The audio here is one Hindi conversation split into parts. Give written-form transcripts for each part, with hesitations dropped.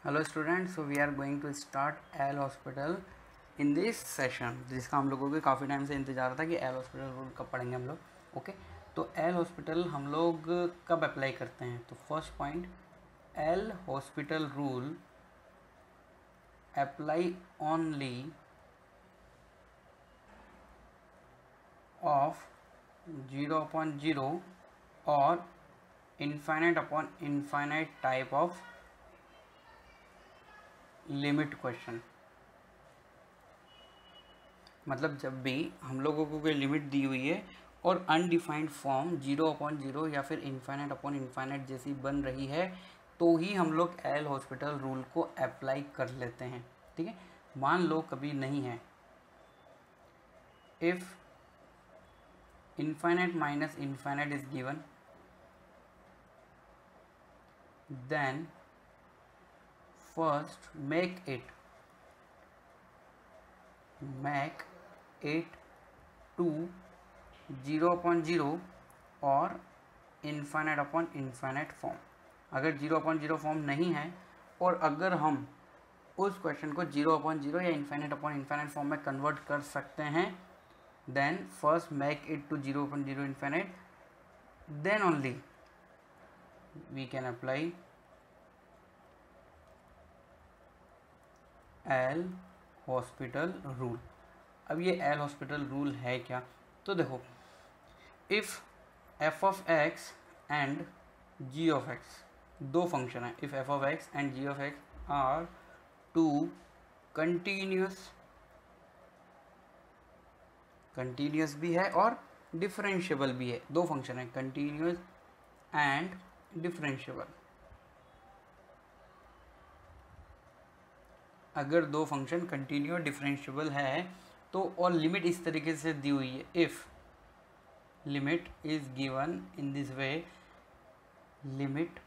Hello student, so we are going to start L Hospital in this session, जिसका हम लोगों को काफ़ी टाइम से इंतजार था कि एल हॉस्पिटल रूल कब पढ़ेंगे हम लोग। ओके, तो एल हॉस्पिटल हम लोग कब अप्लाई करते हैं? तो first point, L hospital rule apply only of 0/0 और infinite upon infinite type of limit question. मतलब जब भी हम लोगों को कोई लिमिट दी हुई है और अनडिफाइंड फॉर्म 0/0 या फिर इनफाइनाइट अपॉन इनफाइनाइट जैसी बन रही है, तो ही हम लोग एल हॉस्पिटल रूल को अप्लाई कर लेते हैं। ठीक है, मान लो कभी नहीं है, if infinite minus infinite is given, then first make it to 0/0 और इनफाइनाइट अपॉन इनफाइनाइट फॉर्म। अगर 0/0 फॉर्म नहीं है और अगर हम उस क्वेश्चन को 0/0 या इनफाइनाइट अपॉन इनफाइनाइट फॉर्म में कन्वर्ट कर सकते हैं, then first make it to 0/0 infinite, then only we can apply L hospital rule. अब ये एल हॉस्पिटल रूल है क्या? तो देखो, if F of X and G of X, दो फंक्शन है, if F of X and G of X are two continuous भी है और डिफरेंशिएबल भी है, दो फंक्शन है, कंटिन्यूस एंड डिफरेंशिएबल। अगर दो फंक्शन कंटिन्यू डिफरेंशिएबल है तो, और लिमिट इस तरीके से दी हुई है, if limit is given in this way, limit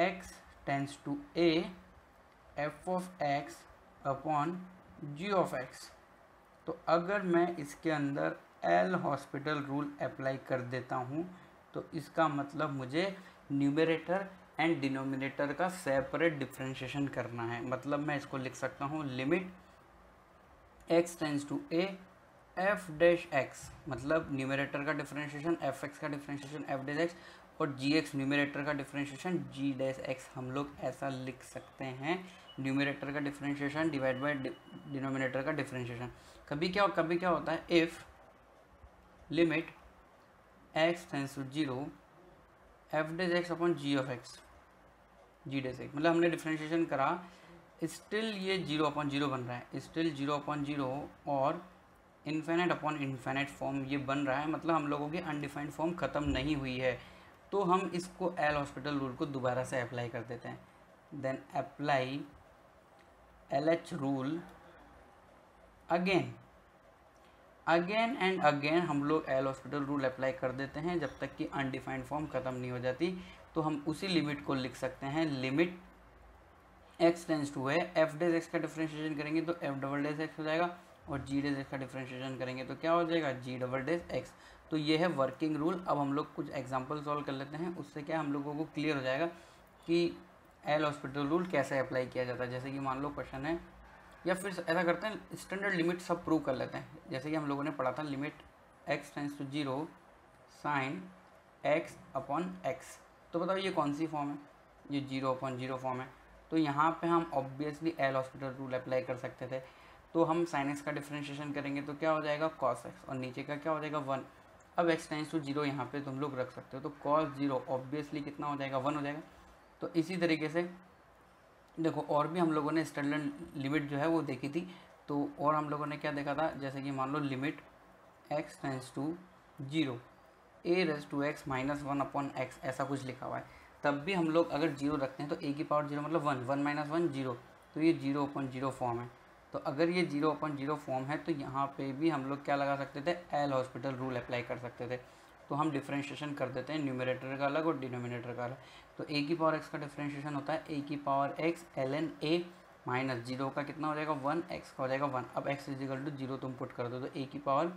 x tends to a f of x upon g of x, तो अगर मैं इसके अंदर एल हॉस्पिटल रूल अप्लाई कर देता हूँ तो इसका मतलब मुझे न्यूमरेटर एंड डिनोमिनेटर का सेपरेट डिफ्रेंशिएशन करना है। मतलब मैं इसको लिख सकता हूँ limit x tends to a f dash x, मतलब न्यूमरेटर का डिफ्रेंशिएशन f x का डिफ्रेंशिएशन f डैश x, और जी एक्स न्यूमरेटर का डिफ्रेंशिएशन जी डैश एक्स। हम लोग ऐसा लिख सकते हैं, न्यूमरेटर का डिफ्रेंशिएशन डिवाइड बाय डिनोमिनेटर का डिफ्रेंशिएशन। कभी क्या होता है, if limit x tends to 0 f dash X upon G of X, G dash X, मतलब हमने डिफ्रेंशिएशन करा, स्टिल ये 0/0 बन रहा है, स्टिल 0/0 और इन्फाइनाइट अपॉन इन्फाइनाइट फॉर्म ये बन रहा है, मतलब हम लोगों की अनडिफाइंड फॉर्म ख़त्म नहीं हुई है। तो हम इसको एल हॉस्पिटल रूल को दोबारा से अप्लाई कर देते हैं, then apply L H rule again and again. हम लोग एल हॉस्पिटल रूल अप्लाई कर देते हैं जब तक कि अनडिफाइंड फॉर्म ख़त्म नहीं हो जाती। तो हम उसी लिमिट को लिख सकते हैं, लिमिट x टेंस टू है, एफ डैश एक्स का डिफ्रेंशिएशन करेंगे तो एफ डबल डैश एक्स हो जाएगा, और जी डैश एक्स का डिफ्रेंशिएशन करेंगे तो क्या हो जाएगा, जी डबल डैश एक्स। तो ये है वर्किंग रूल। अब हम लोग कुछ एग्जांपल सॉल्व कर लेते हैं, उससे क्या हम लोगों को क्लियर हो जाएगा कि एल हॉस्पिटल रूल कैसे अप्लाई किया जाता है। जैसे कि मान लो क्वेश्चन है, या फिर ऐसा करते हैं, स्टैंडर्ड लिमिट सब प्रूव कर लेते हैं। जैसे कि हम लोगों ने पढ़ा था, limit x tends to 0 sine x upon x, तो बताओ ये कौन सी फॉर्म है, ये 0/0 फॉर्म है। तो यहाँ पे हम obviously L hospital rule apply कर सकते थे। तो हम साइन एक्स का डिफ्रेंशिएशन करेंगे तो क्या हो जाएगा, कॉस एक्स, और नीचे का क्या हो जाएगा, 1। अब x टेंस टू 0 यहाँ पे तुम लोग रख सकते हो, तो कॉस 0 ऑब्वियसली कितना हो जाएगा, 1 हो जाएगा। तो इसी तरीके से देखो, और भी हम लोगों ने स्टैंडर्ड लिमिट जो है वो देखी थी। तो और हम लोगों ने क्या देखा था, जैसे कि मान लो limit x tends to 0 a raise to x minus 1 upon x, ऐसा कुछ लिखा हुआ है। तब भी हम लोग अगर 0 रखते हैं तो a की पावर 0 मतलब 1, 1 माइनस 1 0, तो ये 0/0 फॉर्म है। तो अगर ये 0/0 फॉर्म है तो यहाँ पे भी हम लोग क्या लगा सकते थे, एल हॉस्पिटल रूल अप्लाई कर सकते थे। तो हम डिफ्रेंशिएशन कर देते हैं, न्यूमरेटर का अलग और डिनोमिनेटर का अलग। तो a की पावर x का डिफ्रेंशिएशन होता है a की power x ln a minus 0 का कितना हो जाएगा, 1, x का हो जाएगा 1। अब x इजिकल टू 0 तुम पुट कर दो तो a की पावर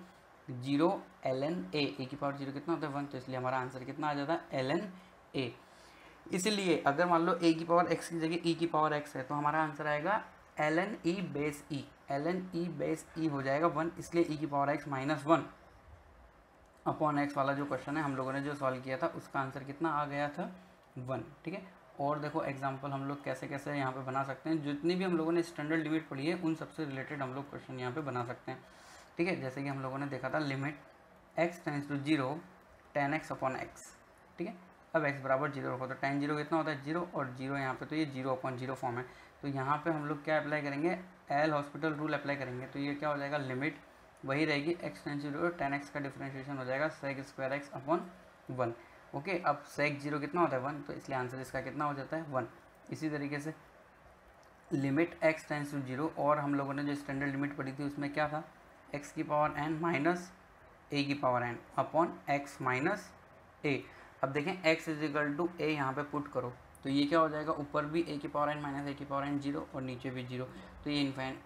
0 ln a, a की पावर 0 कितना होता है, 1, तो इसलिए हमारा आंसर कितना आ जाता है, ln a। इसलिए अगर मान लो a की पावर x की जगह e की पावर x है तो हमारा आंसर आएगा ln e base e, ln e base e हो जाएगा 1, इसलिए e की power x minus 1 upon x वाला जो क्वेश्चन है हम लोगों ने जो सॉल्व किया था उसका आंसर कितना आ गया था 1। ठीक है, और देखो एग्जाम्पल हम लोग कैसे कैसे यहाँ पे बना सकते हैं, जितनी भी हम लोगों ने स्टैंडर्ड लिमिट पढ़ी है उन सबसे रिलेटेड हम लोग क्वेश्चन यहाँ पे बना सकते हैं। ठीक है, जैसे कि हम लोगों ने देखा था limit x tends to 0 tan x upon x। ठीक है, अब x बराबर 0 रखो तो tan 0 कितना होता है 0, और 0 यहाँ पे तो ये 0 अपॉन 0 फॉर्म है, तो यहाँ पे हम लोग क्या अप्लाई करेंगे, एल हॉस्पिटल रूल अप्लाई करेंगे, तो ये क्या हो जाएगा लिमिट वही रहेगी x tends to 0 tan x का डिफरेंशिएशन हो जाएगा sec square x upon 1। Okay, अब sec 0 कितना होता है 1, तो इसलिए आंसर इसका कितना हो जाता है 1। इसी तरीके से लिमिट x टेंस टू 0, और हम लोगों ने जो स्टैंडर्ड लिमिट पढ़ी थी उसमें क्या था x की पावर n माइनस a की power n upon x minus a। अब देखें x is equal to a यहाँ पे पुट करो तो ये क्या हो जाएगा, ऊपर भी a की पावर n माइनस a की पावर n 0 और नीचे भी 0, तो ये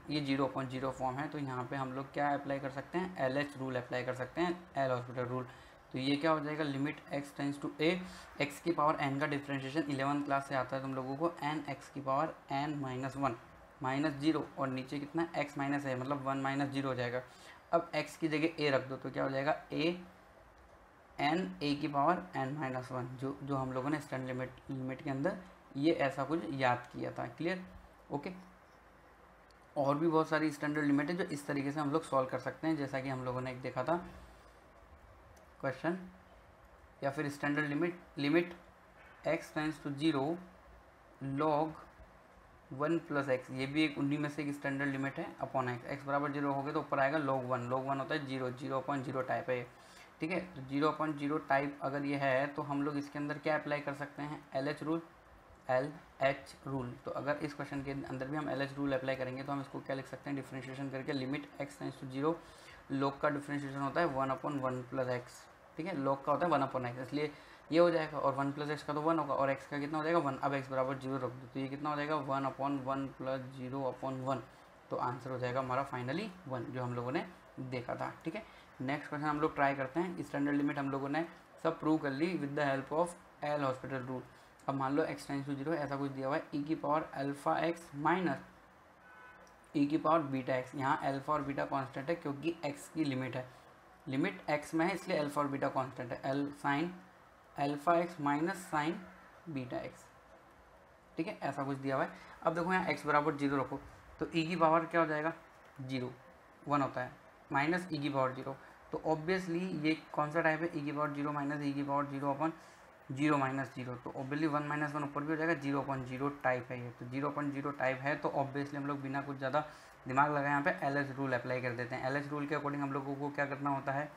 ये 0 अपॉन 0 फॉर्म है, तो यहाँ पे हम लोग क्या अप्लाई कर सकते हैं, LH रूल अप्लाई कर सकते हैं, एल हॉस्पिटल रूल। तो ये क्या हो जाएगा limit x tends to a, x की पावर n का डिफरेंशिएशन 11th क्लास से आता है तुम लोगों को, n x की पावर n माइनस 1 माइनस 0, और नीचे कितना x माइनस है मतलब 1 माइनस 0 हो जाएगा। अब x की जगह a रख दो तो क्या हो जाएगा a n a की पावर n माइनस 1, जो हम लोगों ने स्टैंडर्ड लिमिट के अंदर ये ऐसा कुछ याद किया था। Clear, okay. और भी बहुत सारी स्टैंडर्ड लिमिट है जो इस तरीके से हम लोग सॉल्व कर सकते हैं, जैसा कि हम लोगों ने एक देखा था क्वेश्चन, या फिर standard limit x tends to 0 log 1 plus X, ये भी एक उन्हीं में से एक स्टैंडर्ड लिमिट है अपॉन x बराबर 0 हो गए तो ऊपर आएगा log 1 होता है 0, 0.0 टाइप है ये। ठीक है, तो 0.0 टाइप अगर ये है तो हम लोग इसके अंदर क्या अप्लाई कर सकते हैं, LH रूल। तो अगर इस क्वेश्चन के अंदर भी हम LH रूल अप्लाई करेंगे तो हम इसको क्या लिख सकते हैं, डिफरेंशिएशन करके limit x tends to 0 log का डिफरेंशिएशन होता है 1/1 प्लस एक्स। ठीक है, log का होता है 1/x, इसलिए ये हो जाएगा, और 1 प्लस एक्स का तो 1 होगा, और x का कितना हो जाएगा 1। अब x बराबर 0 रख दो तो ये कितना हो जाएगा 1/1 प्लस 0/1, तो आंसर हो जाएगा हमारा फाइनली 1, जो हम लोगों ने देखा था। ठीक है, नेक्स्ट क्वेश्चन हम लोग ट्राई करते हैं। स्टैंडर्ड लिमिट हम लोगों ने सब प्रूव कर ली with the help of L hospital rule. अब मान लो x टेंस टू 0 ऐसा कुछ दिया हुआ है, e की power alpha x minus e की पावर बीटा एक्स। यहाँ अल्फा और बीटा कांस्टेंट है क्योंकि x की लिमिट है, लिमिट x में है इसलिए अल्फा और बीटा कांस्टेंट है, L sine alpha x minus sign beta x. ठीक है, ऐसा कुछ दिया हुआ है। अब देखो यहाँ x बराबर 0 रखो तो e की पावर क्या हो जाएगा 0, 1 होता है, माइनस e की पावर 0, तो ऑब्वियसली ये कौन सा टाइप है, e की पावर 0 माइनस e की पावर 0 अपॉन 0 माइनस 0, तो ऑब्वियसली 1 माइनस 1 ऊपर भी हो जाएगा, 0/0 टाइप है ये, तो 0/0 टाइप है तो ऑब्वियसली हम लोग बिना कुछ ज़्यादा दिमाग लगाए यहाँ पे LH रूल अप्लाई कर देते हैं। LH रूल के अकॉर्डिंग हम लोगों को क्या करना होता है,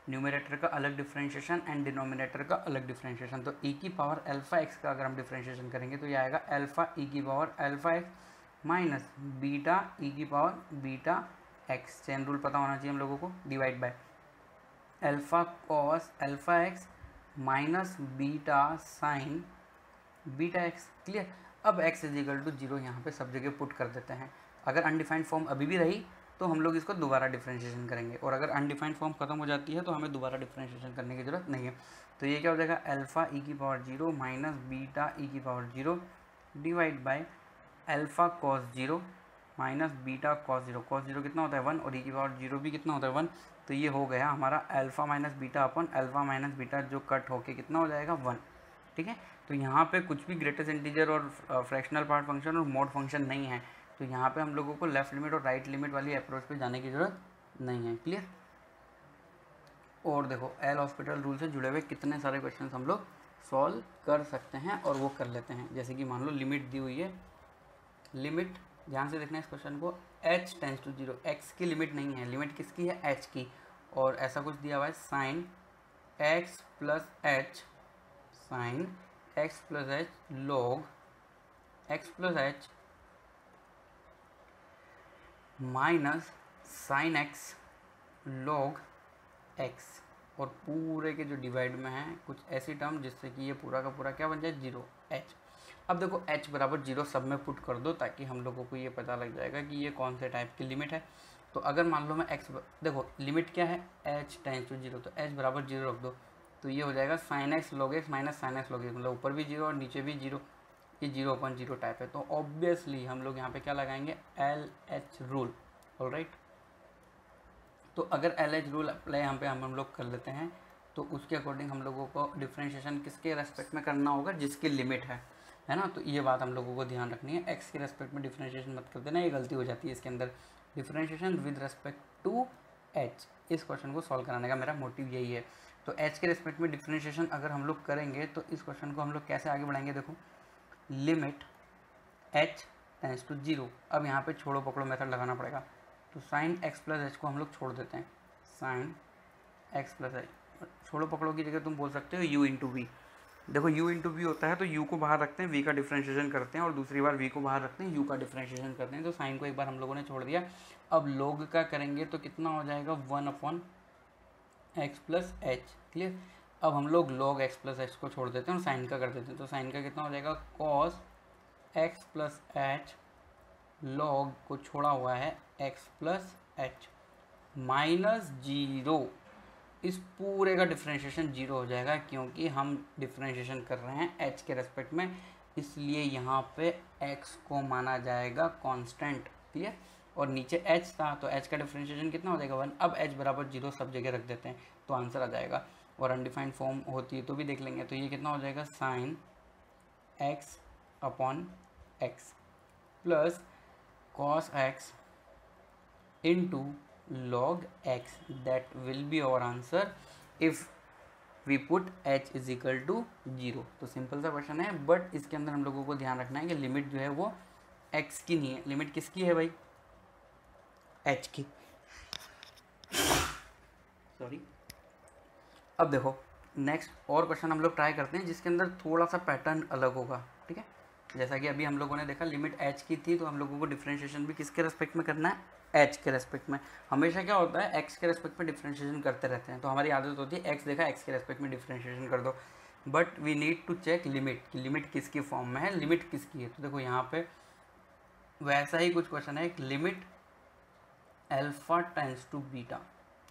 न्यूमरेटर का अलग डिफरेंशिएशन एंड डिनोमिनेटर का अलग डिफरेंशिएशन। तो e की पावर अल्फा एक्स का अगर हम डिफरेंशिएशन करेंगे तो ये आएगा अल्फा e की power alpha x minus beta e की power beta x. Chain rule पता होना चाहिए हम लोगों को, divide by alpha cos alpha x minus beta sine beta x. Clear, अब x इज इक्वल टू 0 यहाँ पे सब जगह पुट कर देते हैं। अगर अनडिफाइंड फॉर्म अभी भी रही तो हम लोग इसको दोबारा डिफरेंशिएशन करेंगे, और अगर अनडिफाइंड फॉर्म खत्म हो जाती है तो हमें दोबारा डिफरेंशिएशन करने की जरूरत नहीं है। तो ये क्या हो जाएगा अल्फा e की पावर 0 माइनस बीटा e की power 0 divide by alpha cos 0 minus beta cos 0। Cos 0 कितना होता है 1, और e की पावर 0 भी कितना होता है 1, तो ये हो गया हमारा alpha minus beta upon alpha minus beta जो कट होके कितना हो जाएगा 1। ठीक है, तो यहाँ पे कुछ भी ग्रेटेस्ट इंटीजर और फ्रैक्शनल पार्ट फंक्शन और मोड फंक्शन नहीं है, तो यहाँ पे हम लोगों को लेफ्ट लिमिट और राइट लिमिट वाली अप्रोच पे जाने की ज़रूरत नहीं है। क्लियर, और देखो एल हॉस्पिटल रूल से जुड़े हुए कितने सारे क्वेश्चन हम लोग सॉल्व कर सकते हैं और वो कर लेते हैं। जैसे कि मान लो लिमिट दी हुई है, लिमिट ध्यान से देखना इस क्वेश्चन को, h टेंस टू 0, x की लिमिट नहीं है, लिमिट किसकी है h की, और ऐसा कुछ दिया हुआ है sine x plus h sine x plus h log x plus h minus sine x log x, और पूरे के जो डिवाइड में है कुछ ऐसी टर्म जिससे कि ये पूरा का पूरा क्या बन जाए 0h। अब देखो h बराबर 0 सब में पुट कर दो ताकि हम लोगों को ये पता लग जाएगा कि ये कौन से टाइप की लिमिट है। तो अगर मान लो मैं x देखो लिमिट क्या है h टेंस टू 0, तो h बराबर 0 रख दो तो ये हो जाएगा sine x log x minus sine x log x, मतलब ऊपर भी जीरो और नीचे भी जीरो, ये 0/0 टाइप है। तो ऑब्वियसली हम लोग यहाँ पे क्या लगाएंगे, LH रूल। ऑलराइट, तो अगर LH रूल अप्लाई यहाँ पे हम लोग कर लेते हैं तो उसके अकॉर्डिंग हम लोगों को डिफ्रेंशिएशन किसके रेस्पेक्ट में करना होगा, जिसकी लिमिट है ना। तो ये बात हम लोगों को ध्यान रखनी है, एक्स के रेस्पेक्ट में डिफ्रेंशिएशन मत कर देना, ये गलती हो जाती है इसके अंदर। Differentiation with respect to H, इस क्वेश्चन को सॉल्व कराने का मेरा मोटिव यही है। तो एच के रेस्पेक्ट में डिफ्रेंशिएशन अगर हम लोग करेंगे तो इस क्वेश्चन को हम लोग कैसे आगे बढ़ाएंगे, देखो लिमिट h टेंस टू 0। अब यहाँ पे छोड़ो पकड़ो मेथड लगाना पड़ेगा, तो साइन एक्स प्लस एच को हम लोग छोड़ देते हैं, साइन एक्स प्लस एच, छोड़ो पकड़ो की जगह तुम बोल सकते हो u इंटू वी। देखो u इंटू वी होता है तो u को बाहर रखते हैं, v का डिफ्रेंशिएशन करते हैं, और दूसरी बार v को बाहर रखते हैं, u का डिफ्रेंशिएशन करते हैं। तो साइन को एक बार हम लोगों ने छोड़ दिया, अब log का करेंगे तो कितना हो जाएगा 1/x प्लस एच। क्लियर, अब हम लोग log x प्लस एच को छोड़ देते हैं और साइन का कर देते हैं, तो साइन का कितना हो जाएगा cos x plus H, log को छोड़ा हुआ है x प्लस एच माइनस 0। इस पूरे का डिफ्रेंशिएशन 0 हो जाएगा क्योंकि हम डिफ्रेंशिएशन कर रहे हैं h के रेस्पेक्ट में, इसलिए यहाँ पे x को माना जाएगा कांस्टेंट। क्लियर, और नीचे h था तो h का डिफ्रेंशिएशन कितना हो जाएगा 1। अब h बराबर 0 सब जगह रख देते हैं तो आंसर आ जाएगा, और अनडिफाइंड फॉर्म होती है तो भी देख लेंगे। तो ये कितना हो जाएगा sine x upon x plus cos x into log x, that will be our answer if we put h is equal to 0। तो सिंपल सा क्वेश्चन है, बट इसके अंदर हम लोगों को ध्यान रखना है कि लिमिट जो है वो x की नहीं है, लिमिट किसकी है भाई, h की। सॉरी, अब देखो नेक्स्ट और क्वेश्चन हम लोग ट्राई करते हैं जिसके अंदर थोड़ा सा पैटर्न अलग होगा। ठीक है, जैसा कि अभी हम लोगों ने देखा लिमिट h की थी, तो हम लोगों को डिफ्रेंशिएशन भी किसके रेस्पेक्ट में करना है, h के रेस्पेक्ट में। हमेशा क्या होता है x के रेस्पेक्ट में डिफ्रेंशिएशन करते रहते हैं, तो हमारी आदत होती है x देखा x के रेस्पेक्ट में डिफ्रेंशिएशन कर दो, but we need to check limit कि लिमिट किसकी फॉर्म में है, लिमिट किसकी है। तो देखो यहाँ पे वैसा ही कुछ क्वेश्चन है, एक limit alpha tends to beta,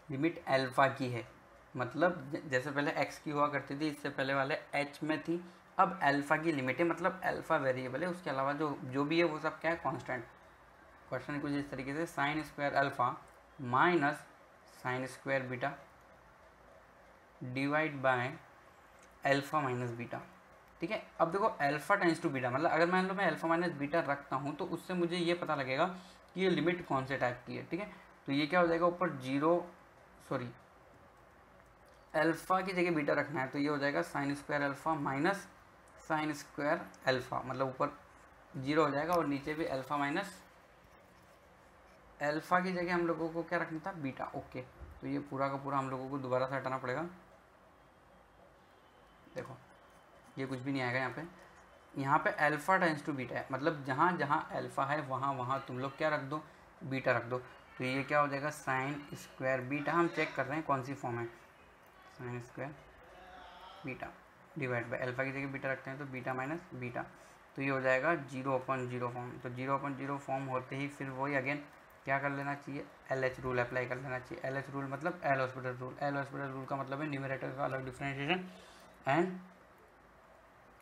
limit alpha की है, मतलब जैसे पहले x की हुआ करती थी, इससे पहले वाले h में थी, अब अल्फा की लिमिट है, मतलब अल्फा वेरिएबल है, उसके अलावा जो भी है वो सब क्या है, कांस्टेंट। क्वेश्चन कुछ इस तरीके से, sine square alpha minus sine square beta divide by alpha minus beta. ठीक है, अब देखो अल्फा टेंस टू बीटा, मतलब अगर मान लो मैं अल्फा माइनस बीटा रखता हूँ तो उससे मुझे ये पता लगेगा कि ये लिमिट कौन से टाइप की है। ठीक है, तो ये क्या हो जाएगा, ऊपर अल्फा की जगह बीटा रखना है, तो ये हो जाएगा sine square alpha minus sine square alpha, मतलब ऊपर 0 हो जाएगा और नीचे भी अल्फा माइनस अल्फा की जगह हम लोगों को क्या रखना था, बीटा। ओके, तो ये पूरा का पूरा हम लोगों को दोबारा से हटाना पड़ेगा। देखो ये कुछ भी नहीं आएगा यहाँ पे अल्फा टेंस टू बीटा है, मतलब जहाँ जहाँ अल्फा है वहाँ वहाँ तुम लोग क्या रख दो, बीटा रख दो। तो ये क्या हो जाएगा साइन स्क्वायर बीटा, हम चेक कर रहे हैं कौन सी फॉर्म है, sine square beta divide by alpha की जगह बीटा रखते हैं तो बीटा माइनस बीटा, तो ये हो जाएगा 0/0 फॉर्म। तो 0/0 फॉर्म होते ही फिर वही अगेन क्या कर लेना चाहिए, LH रूल अप्लाई कर लेना चाहिए। LH रूल मतलब L hospital rule, L hospital rule का मतलब है न्यूमरेटर का अलग डिफ्रेंशिएशन एंड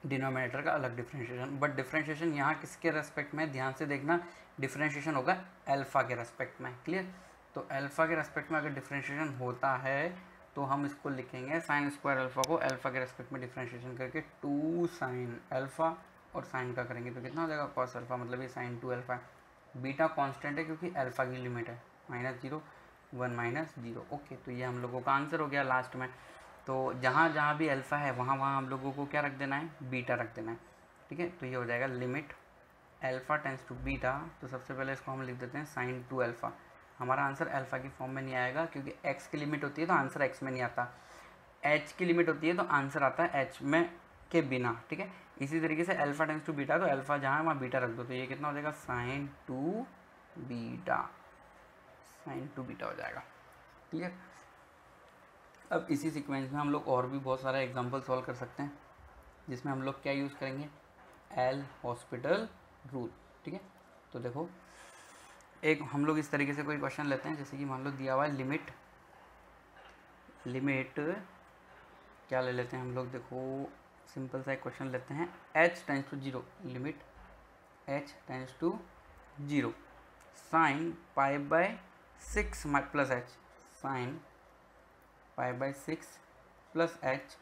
डिनोमिनेटर का अलग डिफ्रेंशिएशन। बट डिफ्रेंशिएशन यहाँ किसके रेस्पेक्ट में, ध्यान से देखना, डिफ्रेंशिएशन होगा अल्फा के रेस्पेक्ट में। क्लियर, तो अल्फा के रेस्पेक्ट में अगर डिफ्रेंशिएशन होता है तो हम इसको लिखेंगे साइन स्क्वायर अल्फा को अल्फा के रेस्पेक्ट में डिफ्रेंशिएशन करके 2 साइन अल्फा, और साइन का करेंगे तो कितना हो जाएगा कॉस अल्फा, मतलब ये साइन 2 अल्फा। बीटा कांस्टेंट है क्योंकि अल्फा की लिमिट है -0 1 - 0। ओके, तो ये हम लोगों का आंसर हो गया लास्ट में। तो जहाँ जहाँ भी अल्फा है वहाँ वहाँ हम लोगों को क्या रख देना है, बीटा रख देना है। ठीक है, तो ये हो जाएगा limit alpha tends to beta. तो सबसे पहले इसको हम लिख देते हैं साइन 2 अल्फा। हमारा आंसर अल्फा की फॉर्म में नहीं आएगा क्योंकि x की लिमिट होती है तो आंसर x में नहीं आता, h की लिमिट होती है तो आंसर आता है h में के बिना। ठीक है, इसी तरीके से अल्फा टेंस टू बीटा, तो अल्फा जहाँ है वहाँ बीटा रख दो, तो ये कितना हो जाएगा साइन 2 बीटा, साइन 2 बीटा हो जाएगा। क्लियर, अब इसी सीक्वेंस में हम लोग और भी बहुत सारे एग्जांपल सॉल्व कर सकते हैं जिसमें हम लोग क्या यूज़ करेंगे, एल हॉस्पिटल रूल। ठीक है, तो देखो एक हम लोग इस तरीके से कोई क्वेश्चन लेते हैं, जैसे कि मान लो दिया हुआ है लिमिट क्या ले लेते हैं हम लोग, देखो सिंपल सा एक क्वेश्चन लेते हैं, h tends to 0, limit h tends to 0 sine pi by 6 plus h, sine pi by 6 plus h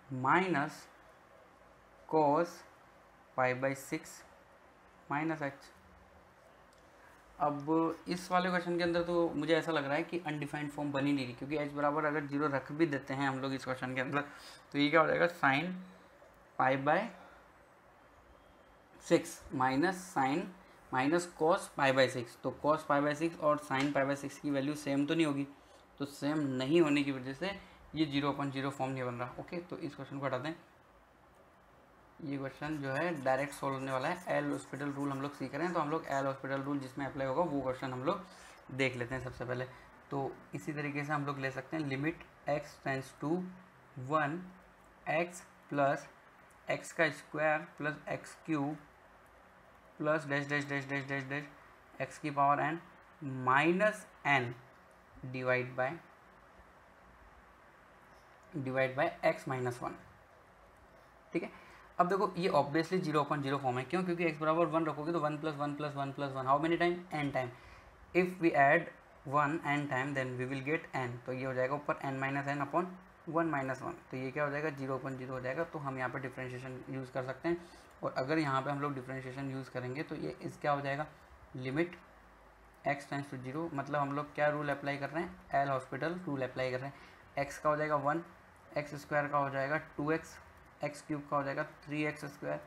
minus cos pi by 6 minus h। अब इस वाले क्वेश्चन के अंदर तो मुझे ऐसा लग रहा है कि अनडिफाइंड फॉर्म बन ही नहीं रही, क्योंकि h बराबर अगर 0 रख भी देते हैं हम लोग इस क्वेश्चन के अंदर, तो ये क्या हो जाएगा, sine pi by 6 minus sine minus cos pi by 6। तो कॉस पाई बाय 6 और साइन पाई बाय 6 की वैल्यू सेम तो नहीं होगी, तो सेम नहीं होने की वजह से ये 0/0 फॉर्म नहीं बन रहा। ओके, तो इस क्वेश्चन को हटाते हैं। ये क्वेश्चन जो है डायरेक्ट सॉल्व होने वाला है। एल हॉस्पिटल रूल हम लोग सीख रहे हैं, तो हम लोग एल हॉस्पिटल रूल जिसमें अप्लाई होगा वो क्वेश्चन हम लोग देख लेते हैं सबसे पहले। तो इसी तरीके से हम लोग ले सकते हैं, limit x tends to 1 x plus X का square plus X cube plus dash dash dash dash dash dash X की power n minus n divide by x minus 1। ठीक है, अब देखो ये ऑब्वियसली 0/0 फॉर्म है। क्यों? क्योंकि x बराबर 1 रखोगे तो 1 + 1 + 1 + 1 how many time, n time. If we add 1 n time then we will get n, तो ये हो जाएगा ऊपर n - n अपॉन 1 - 1, तो ये क्या हो जाएगा, 0/0 हो जाएगा। तो हम यहाँ पर डिफ्रेंशिएशन यूज़ कर सकते हैं, और अगर यहाँ पे हम लोग डिफ्रेंशिएशन यूज़ करेंगे तो ये इस क्या हो जाएगा, लिमिट x टेंस टू 0, मतलब हम लोग क्या रूल अप्लाई कर रहे हैं, एल हॉस्पिटल रूल अप्लाई कर रहे हैं। x का हो जाएगा 1, एक्स स्क्वायर का हो जाएगा 2x, एक्स क्यूब का हो जाएगा 3x²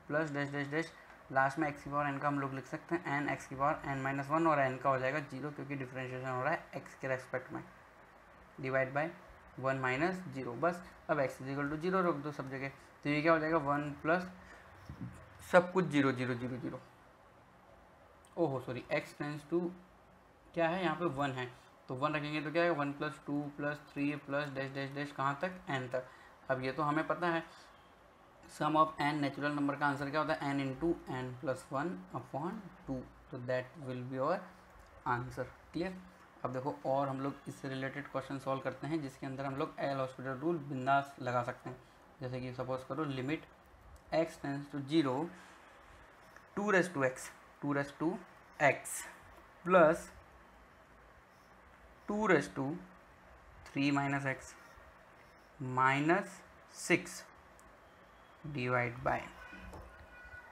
plus dash dash dash, last में एक्स की पावर n का हम लोग लिख सकते हैं n x की पावर n - 1, और n का हो जाएगा 0 क्योंकि डिफ्रेंशिएशन हो रहा है x के रेस्पेक्ट में, डिवाइड बाय 1 - 0। बस अब x = 0 रख दो सब जगह, तो ये क्या हो जाएगा 1 प्लस सब कुछ 0 0 0 0। ओहो सॉरी, x टेंस टू क्या है यहाँ पे 1 है, तो 1 रखेंगे तो क्या है 1 + 2 + 3 प्लस डैश डैश डैश कहाँ तक, n तक। अब ये तो हमें पता है sum of n natural number का आंसर क्या होता है, n × n + 1/2, तो that will be our answer. Clear. अब देखो और हम लोग इससे रिलेटेड क्वेश्चन सॉल्व करते हैं जिसके अंदर हम लोग एल हॉस्पिटल रूल बिंदास लगा सकते हैं। जैसे कि सपोज करो, limit x tends to 0 2x plus 2 3 - x minus 6 divide by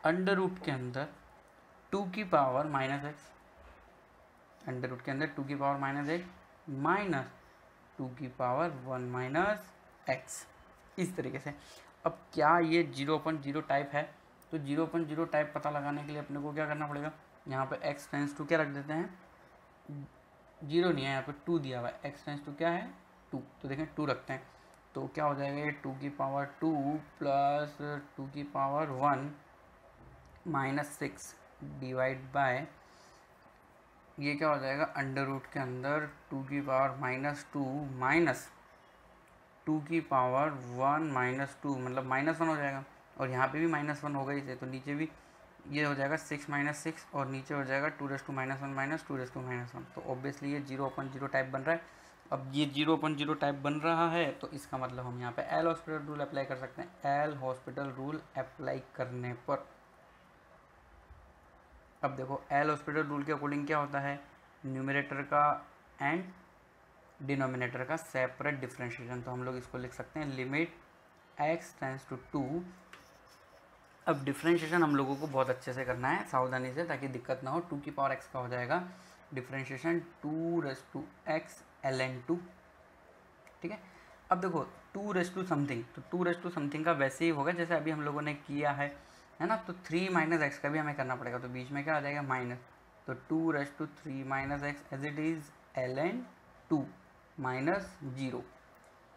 under root के अंदर 2 की पावर -x, अंडर रूट के अंदर 2 की पावर -x माइनस 2 की पावर 1 - x, इस तरीके से। अब क्या ये 0/0 टाइप है, तो 0/0 टाइप पता लगाने के लिए अपने को क्या करना पड़ेगा, यहाँ पे x टेंस टू क्या रख देते हैं, 0 नहीं है यहाँ पे 2 दिया हुआ है, x टेंस टू क्या है 2, तो देखें 2 रखते हैं, तो क्या हो जाएगा ये 2 की पावर 2 प्लस 2 की पावर 1 माइनस 6 डिवाइड बाय ये क्या हो जाएगा, अंडर रूट के अंदर 2 की पावर -2 माइनस 2 की पावर 1 - 2 मतलब -1 हो जाएगा, और यहाँ पे भी -1 होगा इसे, तो नीचे भी ये हो जाएगा 6 - 6, और नीचे हो जाएगा 2 ⁻⁻⁻ - 2 ⁻⁻1, तो ऑब्वियसली ये 0/0 टाइप बन रहा है। अब ये 0/0 टाइप बन रहा है, तो इसका मतलब हम यहाँ पे एल हॉस्पिटल रूल अप्लाई कर सकते हैं। एल हॉस्पिटल रूल अप्लाई करने पर अब देखो एल हॉस्पिटल रूल के अकॉर्डिंग क्या होता है, न्यूमरेटर का एंड डिनोमिनेटर का सेपरेट डिफ्रेंशिएशन, तो हम लोग इसको लिख सकते हैं, लिमिट x टेंस टू 2। अब डिफ्रेंशिएशन हम लोगों को बहुत अच्छे से करना है, सावधानी से, ताकि दिक्कत ना हो। 2 की पावर x का हो जाएगा डिफ्रेंशिएशन 2x ln 2। ठीक है, अब देखो 2 समथिंग, तो 2 समथिंग का वैसे ही होगा जैसे अभी हम लोगों ने किया है ना, तो 3 - x का भी हमें करना पड़ेगा, तो बीच में क्या आ जाएगा माइनस, तो 2 3 - x as it is ln 2 -0।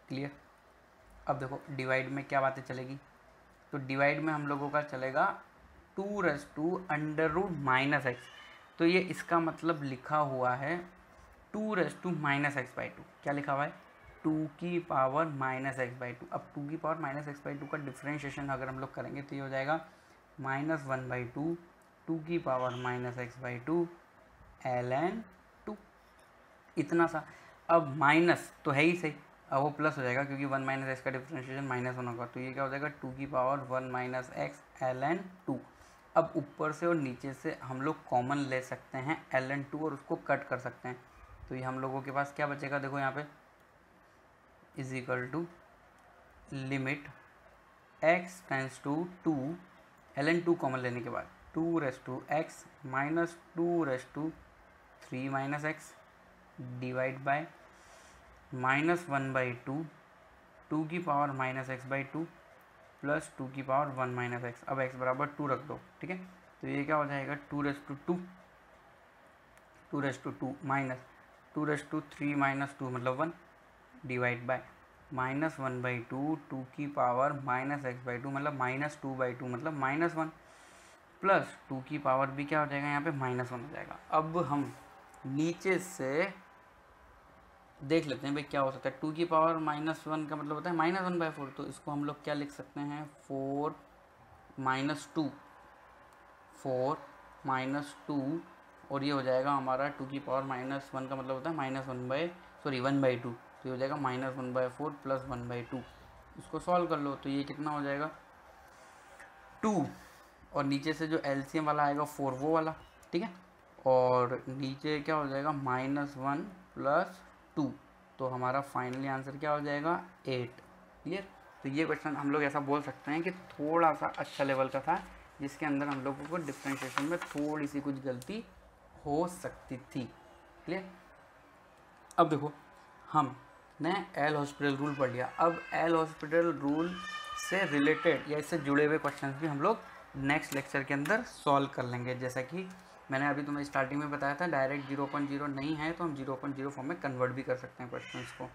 Clear. अब देखो डिवाइड में क्या बातें चलेगी, तो डिवाइड में हम लोगों का चलेगा 2 √- x, तो ये इसका मतलब लिखा हुआ है 2 -x/2। क्या लिखा हुआ है, 2 की पावर -x/2। अब 2 की पावर -x/2 का डिफ्रेंशिएशन अगर हम लोग करेंगे तो ये हो जाएगा -1/2 2 की पावर -x/2 ln 2, इतना सा। अब माइनस तो है ही सही, अब वो प्लस हो जाएगा क्योंकि 1 माइनस एक्स का डिफ्रेंशिएशन -1 होगा, तो ये क्या हो जाएगा 2 की पावर 1 माइनस एक्स ln 2। अब ऊपर से और नीचे से हम लोग कॉमन ले सकते हैं ln 2 और उसको कट कर सकते हैं, तो ये हम लोगों के पास क्या बचेगा, देखो यहाँ पे is equal to limit x tends to 2 ln 2 common लेने के बाद 2 raise to x minus 2 raise to 3 minus X divide by -1/2 2 की पावर -x/2 प्लस 2 की पावर 1 माइनस एक्स। अब x बराबर 2 रख दो, ठीक है, तो ये क्या हो जाएगा 2 raise to 2 minus 2 raise to 3 minus 2 मतलब 1 डिवाइड बाय -1/2 2 की पावर -x/2 मतलब -2/2 मतलब -1 प्लस 2 की पावर भी क्या हो जाएगा यहाँ पे -1 हो जाएगा। अब हम नीचे से देख लेते हैं भाई क्या हो सकता है। 2 की पावर -1 का मतलब होता है -1/4, तो इसको हम लोग क्या लिख सकते हैं 4 -2 और ये हो जाएगा हमारा 2 की पावर -1 का मतलब होता है -1/2, तो ये हो जाएगा -1/4 प्लस 1/2। इसको सॉल्व कर लो तो ये कितना हो जाएगा 2 और नीचे से जो एलसीएम वाला आएगा 4 वो वाला, ठीक है, और नीचे क्या हो जाएगा -1 प्लस 2, तो हमारा फाइनली आंसर क्या हो जाएगा 8। क्लियर। तो ये क्वेश्चन हम लोग ऐसा बोल सकते हैं कि थोड़ा सा अच्छा लेवल का था, जिसके अंदर हम लोगों को डिफरेंशिएशन में थोड़ी सी कुछ गलती हो सकती थी। क्लियर। अब देखो हमने एल हॉस्पिटल रूल पढ़ लिया, अब एल हॉस्पिटल रूल से रिलेटेड या इससे जुड़े हुए क्वेश्चंस भी हम लोग नेक्स्ट लेक्चर के अंदर सॉल्व कर लेंगे। जैसा कि मैंने अभी तुम्हें स्टार्टिंग में बताया था, डायरेक्ट 0.0 नहीं है तो हम 0.0 फॉर्म में कन्वर्ट भी कर सकते हैं क्वेश्चंस को।